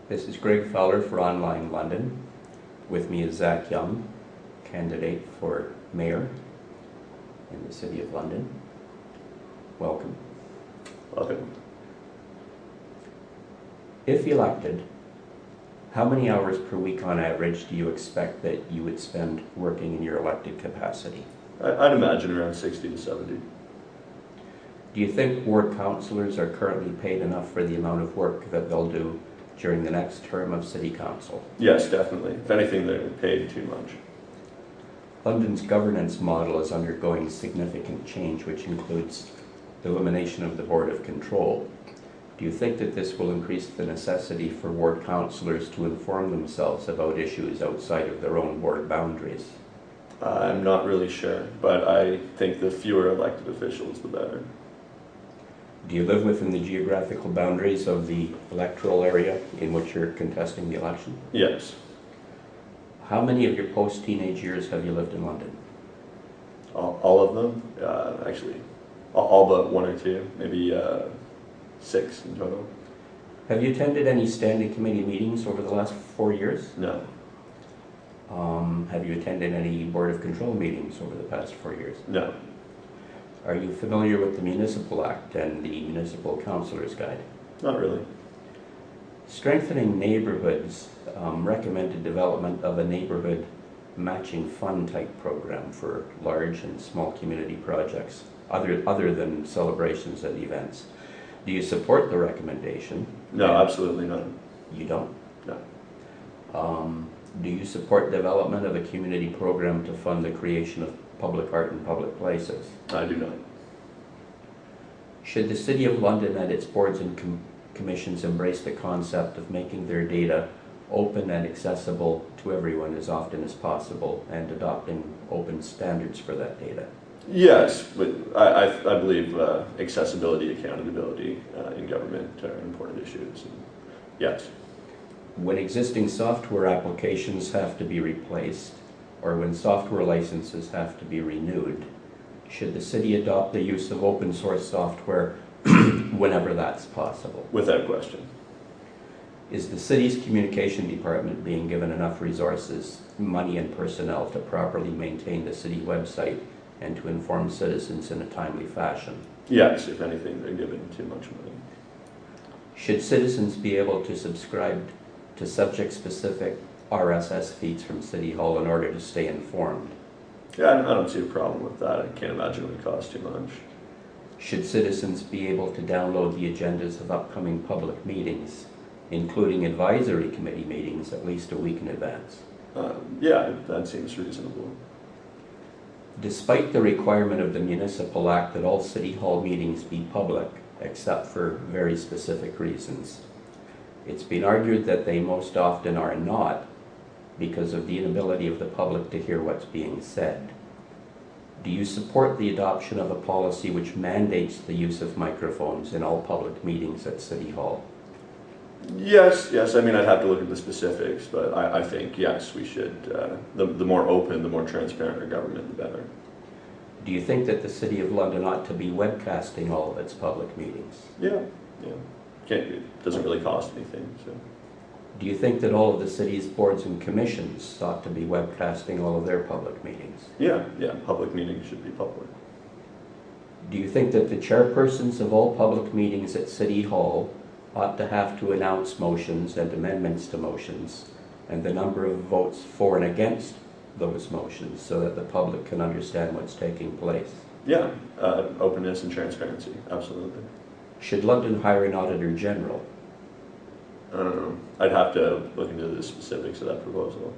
This is Greg Fowler for Online London. With me is Zak Young, candidate for mayor in the City of London. Welcome. Welcome. If elected, how many hours per week on average do you expect that you would spend working in your elected capacity? I'd imagine around 60 to 70. Do you think ward councillors are currently paid enough for the amount of work that they'll do during the next term of City Council? Yes, definitely. If anything, they're paid too much. London's governance model is undergoing significant change, which includes elimination of the Board of Control. Do you think that this will increase the necessity for ward councillors to inform themselves about issues outside of their own ward boundaries? I'm not really sure, but I think the fewer elected officials, the better. Do you live within the geographical boundaries of the electoral area in which you're contesting the election? Yes. How many of your post-teenage years have you lived in London? All of them? Actually, all but one or two, maybe 6 in total. Have you attended any standing committee meetings over the last 4 years? No. Have you attended any Board of Control meetings over the past 4 years? No. Are you familiar with the Municipal Act and the Municipal Councillor's Guide? Not really. Strengthening neighborhoods recommended development of a neighborhood matching fund type program for large and small community projects other than celebrations and events. Do you support the recommendation? No, absolutely not. You don't? No. Do you support development of a community program to fund the creation of public art in public places? I do not. Should the City of London and its boards and commissions embrace the concept of making their data open and accessible to everyone as often as possible and adopting open standards for that data? Yes, but I believe accessibility, accountability in government are important issues. And yes. When existing software applications have to be replaced, or when software licenses have to be renewed, should the city adopt the use of open source software whenever that's possible? Without question. Is the city's communication department being given enough resources, money and personnel to properly maintain the city website and to inform citizens in a timely fashion? Yes, if anything, they're given too much money. Should citizens be able to subscribe to subject-specific RSS feeds from City Hall in order to stay informed? Yeah, I don't see a problem with that. I can't imagine it would cost too much. Should citizens be able to download the agendas of upcoming public meetings, including advisory committee meetings, at least a week in advance? Yeah, that seems reasonable. Despite the requirement of the Municipal Act that all City Hall meetings be public, except for very specific reasons, it's been argued that they most often are not because of the inability of the public to hear what's being said. Do you support the adoption of a policy which mandates the use of microphones in all public meetings at City Hall? Yes. I mean, I'd have to look at the specifics, but I think, yes, we should. The more open, the more transparent our government, the better. Do you think that the City of London ought to be webcasting all of its public meetings? Yeah. It doesn't really cost anything. So. Do you think that all of the city's boards and commissions ought to be webcasting all of their public meetings? Yeah, public meetings should be public. Do you think that the chairpersons of all public meetings at City Hall ought to have to announce motions and amendments to motions and the number of votes for and against those motions so that the public can understand what's taking place? Yeah, openness and transparency, absolutely. Should London hire an Auditor General? I don't know. I'd have to look into the specifics of that proposal.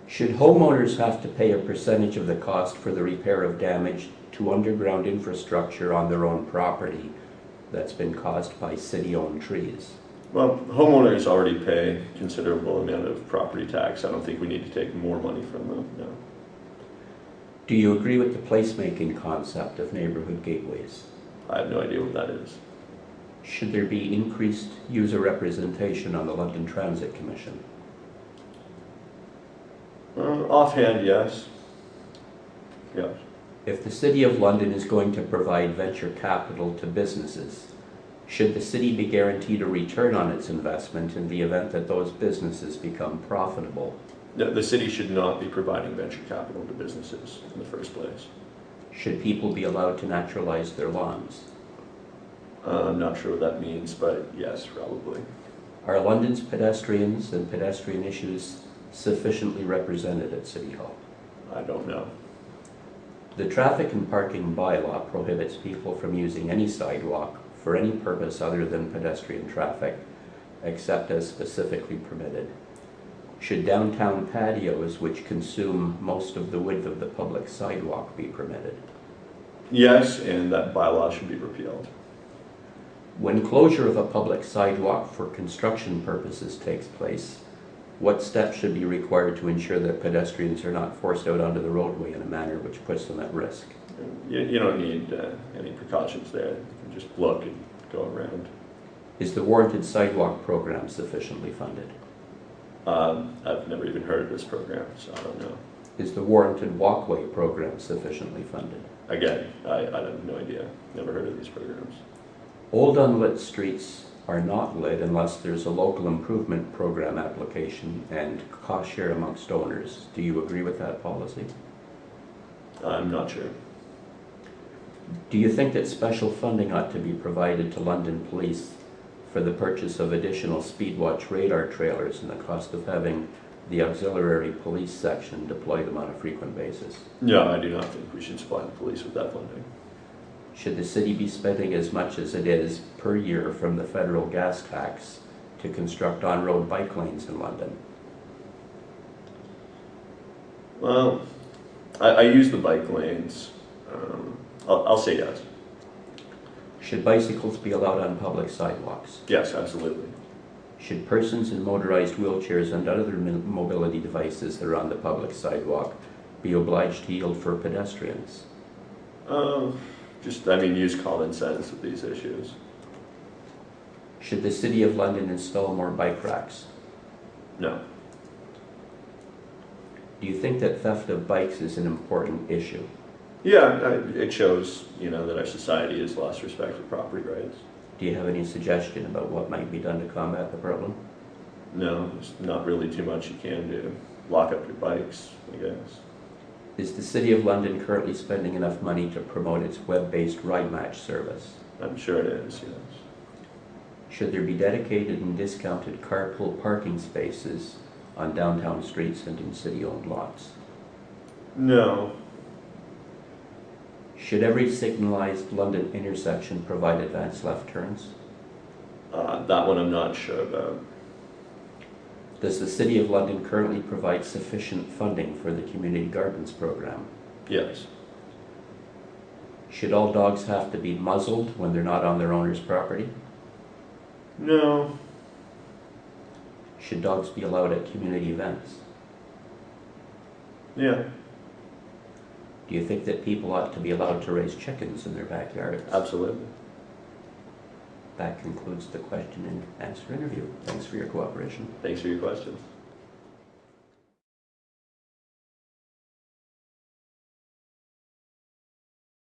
Should homeowners have to pay a percentage of the cost for the repair of damage to underground infrastructure on their own property that's been caused by city-owned trees? Well, homeowners already pay a considerable amount of property tax. I don't think we need to take more money from them, no. Do you agree with the placemaking concept of neighborhood gateways? I have no idea what that is. Should there be increased user representation on the London Transit Commission? Offhand, yes. Yes. If the City of London is going to provide venture capital to businesses, Should the city be guaranteed a return on its investment in the event that those businesses become profitable? The city should not be providing venture capital to businesses in the first place. Should people be allowed to naturalize their lawns? I'm not sure what that means, but yes, probably. Are London's pedestrians and pedestrian issues sufficiently represented at City Hall? I don't know. The traffic and parking bylaw prohibits people from using any sidewalk for any purpose other than pedestrian traffic, except as specifically permitted. Should downtown patios, which consume most of the width of the public sidewalk, be permitted? Yes, and that bylaw should be repealed. When closure of a public sidewalk for construction purposes takes place, what steps should be required to ensure that pedestrians are not forced out onto the roadway in a manner which puts them at risk? You don't need any precautions there. You can just look and go around. Is the warranted sidewalk program sufficiently funded? I've never even heard of this program, so I don't know. Is the warranted walkway program sufficiently funded? Again, I have no idea. Never heard of these programs. Old unlit streets are not lit unless there's a local improvement program application and cost share amongst owners. Do you agree with that policy? I'm not sure. Do you think that special funding ought to be provided to London Police for the purchase of additional Speedwatch radar trailers and the cost of having the auxiliary police section deploy them on a frequent basis? No, I do not think we should supply the police with that funding. Should the city be spending as much as it is per year from the federal gas tax to construct on-road bike lanes in London? Well, I use the bike lanes. I'll say yes. Should bicycles be allowed on public sidewalks? Yes, absolutely. Should persons in motorized wheelchairs and other mobility devices that are on the public sidewalk be obliged to yield for pedestrians? Use common sense with these issues. Should the City of London install more bike racks? No. Do you think that theft of bikes is an important issue? Yeah, it shows, that our society has lost respect for property rights. Do you have any suggestion about what might be done to combat the problem? No, there's not really too much you can do. Lock up your bikes, I guess. Is the City of London currently spending enough money to promote its web-based ride match service? I'm sure it is, yes. Should there be dedicated and discounted carpool parking spaces on downtown streets and in city-owned lots? No. Should every signalized London intersection provide advanced left turns? That one I'm not sure about. Does the City of London currently provide sufficient funding for the Community Gardens program? Yes. Should all dogs have to be muzzled when they're not on their owner's property? No. Should dogs be allowed at community events? Yeah. Do you think that people ought to be allowed to raise chickens in their backyards? Absolutely. That concludes the question and answer interview. Thanks for your cooperation. Thanks for your questions.